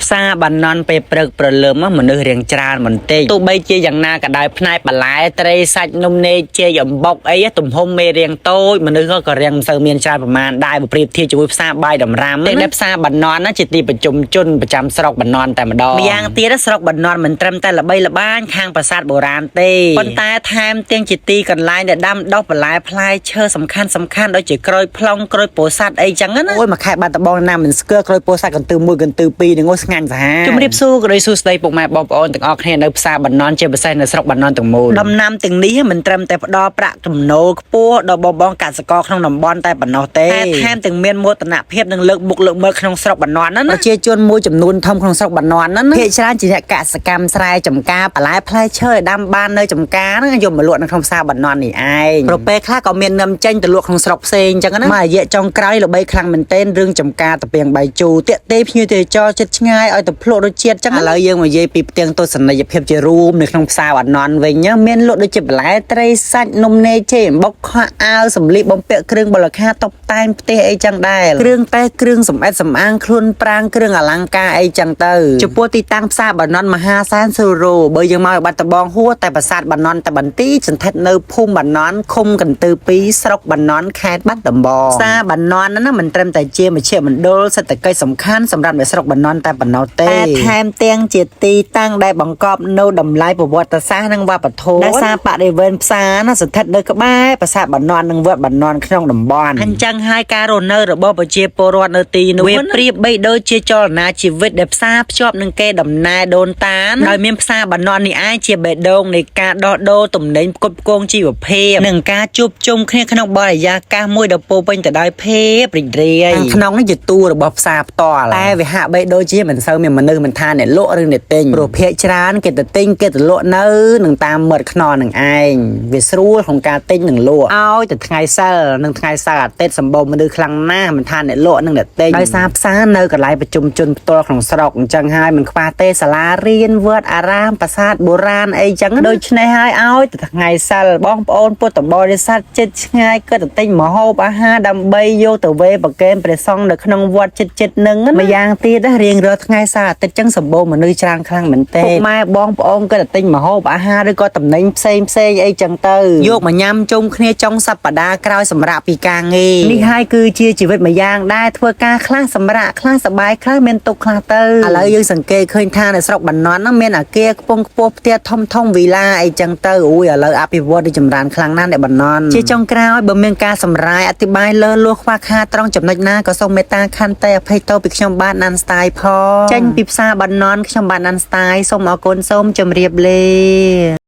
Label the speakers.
Speaker 1: ផ្សារបាននន់ពេលព្រឹកព្រលឹមមនុស្សរៀងច្រើនបន្តិចទោះបីជាយ៉ាងណាក៏ដោយផ្នែកបន្លែត្រីសាច់នំនែកជាអំបុកអីទំហំមេរៀងតូចមនុស្សក៏រៀងមិនសូវមានច្រើនប្រមាណដែរបើប្រៀបធៀបជាមួយផ្សារបាយដំរាំតែផ្សារបាននន់ណាជាទីប្រជុំជនប្រចាំស្រុកបាននន់តែម្ដងម្យ៉ាងទៀតស្រុកបាននន់មិនត្រឹមតែល្បីល្បាញខាងប្រាសាទបុរាណទេប៉ុន្តែថែមទាំងជាទីកន្លែងដែលដាំដុះបន្លែផ្លែឈើសំខាន់ដូចជាក្រូចថ្លុងក្រូចពោធិ៍សាត់អីចឹងណាអូយមកខែបាត់ដំបងណាមិនស្គាល់ក្រូចពោធិ៍សាត់កន្ទឺ1កន្ទឺ2នឹងស្ងាញ់សាហាវជំរាបសួរក៏ដោយសួស្ដីពុកម៉ែបងប្អូនទាំងអស់គ្នានៅផ្សារបាននន់ជាពិសេសនៅស្រុកបាននន់ទាំងមូលដំណាំទាំងនេះមិនត្រឹមតែផ្ដល់ប្រាក់ចំណូលខ្ពស់ដល់បងកសិករក្នុងតំបន់តែប៉ុណ្ណោះទេតែថែមទាំងមានមោទនភាពនិងលើកមុខលើកមើលក្នុងស្រុកបាននន់ណាប្រជាជនមួយចំនួនធំក្នុងស្រុកបាននន់ណាភាគច្រើនជាអ្នកកសិកម្មស្រែចម្ការបន្លែផ្លែឈើដាំបាននៅចម្ការហ្នឹងយកមកលក់នៅក្នុងផ្សារបាននន់នេះឯងប្រពេលខ្លះក៏មាននាំចេញទៅលក់ក្នុងស្រុកផ្សេងអញ្ចឹងណាមករយៈចុងក្រោយល្បីខ្លាំងមែនទែនរឿងចម្ការតាពាំងបាយជូរតាក់ទេភ្ញៀវទេសចរចិត្តឆ្ងាយឲ្យទៅភ្លក់រសជាតិអញ្ចឹងឥឡូវយើងមកនិយាយពីផ្ទាំងទស្សនីយភាពជារួមនៅក្នុងផ្សារបាននន់វិញមានលក់ដូចជាបន្លែត្រីសាច់នំនែកចេអំបុកខោអាវសម្លៀកបំពាក់គ្រឿងបរិក្ខារតុបតែងផ្ទះអីចឹងដែរគ្រឿងតែគ្រឿងសម្អិតសម្អាងខ្លួនប្រាងគ្រឿងអលង្ការអីចឹងទៅចំពោះទីតាំងផ្សារបាននន់មហាសានសូរ៉ូបើយើងមកបាត់ដំបងហួរតែប្រាសាទបាននន់តែបន្តិចសន្ធិដ្ឋនៅភូមិបាននន់ឃុំកន្ទឺ2ស្រុកបាននន់ខេត្តបាត់ដំបងផ្សារបាននន់ណាមិនត្រឹមតែជាមជ្ឈមណ្ឌលសេដ្ឋកិច្ចសំខាន់សម្រាប់អ្នកស្រុកបាននន់តែប៉ុណ្ណោះទេតែថែមទាំងជាទីតាំងដែលបង្កប់នៅតម្លៃប្រវត្តិសាស្ត្រនិងវប្បធម៌ដោយសារបរិវេណផ្សារណាស្ថិតនៅក្បែរប្រាសាទបាននន់និងវត្តបាននន់ក្នុងតំបន់អញ្ចឹងហើយការរស់នៅរបស់ប្រជាពលរដ្ឋនៅទីនោះវាប្រៀបបីដូចជាចលនាជីវិតដែលផ្សារភ្ជាប់នឹងកេរដំណែលដូនតាដោយមានផ្សារបាននន់នេះឯងជាបេះដូងនៃការដោះដូរទំនិញផ្គត់ផ្គង់ជីវភាពនិងការជួបជុំគ្នាក្នុងបរិយាកាសមួយដ៏ពោរពេញទៅដោយភាពរីករាយក្នុងនេះជាតួរបស់ផ្សារផ្ទាល់តែវាហាក់បីដូចជាមិនសូវមានមនុស្សមិនថាអ្នកលក់ឬអ្នកទិញព្រោះភាគច្រើនគេទៅទិញគេទៅលក់នៅនឹងតាមមាត់ខ្នល់នឹងឯងវាស្រួលក្នុងការទិញនិងលក់ឲ្យទៅថ្ងៃសិលនិងថ្ងៃសៅរ៍អាទិត្យសម្បូរមនុស្សខ្លាំងណាស់មិនថាអ្នកលក់និងអ្នកទិញដោយសារផ្សារនៅកន្លែងប្រជុំជនផ្ទាល់ក្នុងស្រុកអញ្ចឹងហើយមិនខ្វះទេសាលារៀនវត្តអារាមប្រាសាទបុរាណអីចឹងដូច្នេះហើយឲ្យទៅថ្ងៃសិលបងប្អូនពុទ្ធបរិស័ទចិត្តឆ្ងាយក៏ទៅទិញម្ហូបអាហារដើម្បីយកទៅវេប្រគេនព្រះសង្ឃនៅក្នុងវត្តចិត្តនឹងម្យ៉ាងទៀតរៀងរាល់ថ្ងៃសៅរ៍អាទិត្យចឹងសម្បូរមនុស្សច្រើនខ្លាំងមែនទេពុកម៉ែបងប្អូនក៏ទៅទិញម្ហូបអាហារឬក៏តំណែងផ្សេងអីចឹងទៅយកមកញ៉ាំជុំគ្នាចុងសប្តាហ៍ក្រោយសម្រាប់ពីការងារនេះហើយគឺជាជីវិតម្យ៉ាងដែរធ្វើការខ្លះសម្រាប់ខ្លះសប្បាយខ្លះមានទុកខ្លះទៅឥឡូវយើងសង្កេតឃើញថានៅស្រុកបាននន់មានអាគារខ្ពង់ខ្ពស់ផ្ទះធំវីឡាអីចឹងទៅអូយឥឡូវអភិវឌ្ឍទៅចម្រើនខ្លាំងណាស់នៅបាននន់ជាចុងក្រោយបើមានការសម្រាយអធិប្បាយលើលួសខ្វះខាតត្រង់ចំណុចណាក៏សូមមេត្តាខន្តីអភ័យទោសពីខ្ញុំបាទណាន់ស្ទាយផងចេញពីផ្សារបាននន់ខ្ញុំបាទណាន់ស្ទាយសូមអរគុណសូមជម្រាបលា